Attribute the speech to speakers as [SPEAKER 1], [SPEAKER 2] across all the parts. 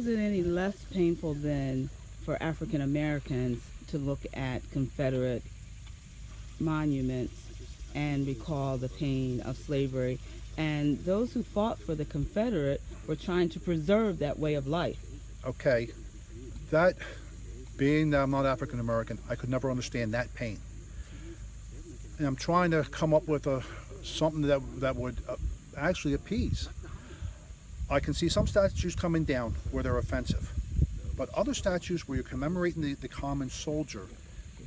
[SPEAKER 1] is it any less painful than for African Americans to look at Confederate monuments and recall the pain of slavery? And those who fought for the Confederate were trying to preserve that way of life.
[SPEAKER 2] Okay, that being that I'm not African American, I could never understand that pain. And I'm trying to come up with something that would actually appease. I can see some statues coming down where they're offensive, but other statues where you're commemorating the common soldier,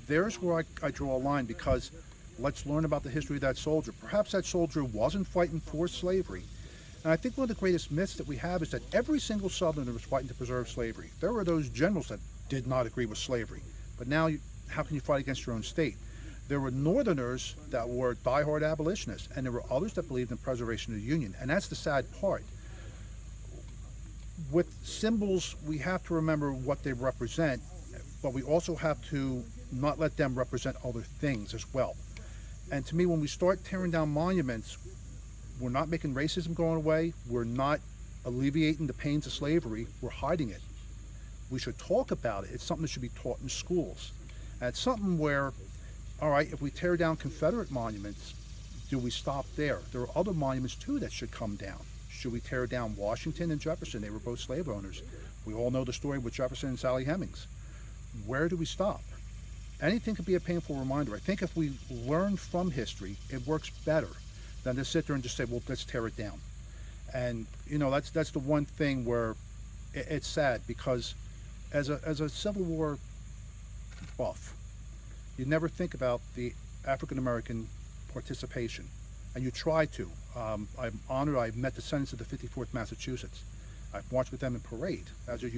[SPEAKER 2] there's where I draw a line, because let's learn about the history of that soldier. Perhaps that soldier wasn't fighting for slavery. And I think one of the greatest myths that we have is that every single Southerner was fighting to preserve slavery. There were those generals that did not agree with slavery, but now how can you fight against your own state? There were Northerners that were diehard abolitionists, and there were others that believed in preservation of the Union. And that's the sad part. With symbols, we have to remember what they represent, but we also have to not let them represent other things as well. And to me, when we start tearing down monuments, we're not making racism go away, we're not alleviating the pains of slavery, we're hiding it. We should talk about it. It's something that should be taught in schools. And it's something where, all right, if we tear down Confederate monuments, do we stop there? There are other monuments too that should come down. Should we tear down Washington and Jefferson? They were both slave owners. We all know the story with Jefferson and Sally Hemings. Where do we stop? Anything could be a painful reminder. I think if we learn from history, it works better than to sit there and just say, well, let's tear it down. And, that's the one thing where it's sad, because as a Civil War buff, you never think about the African American participation, and you try to. I'm honored. I've met the Senators of the 54th Massachusetts. I've marched with them in parade as a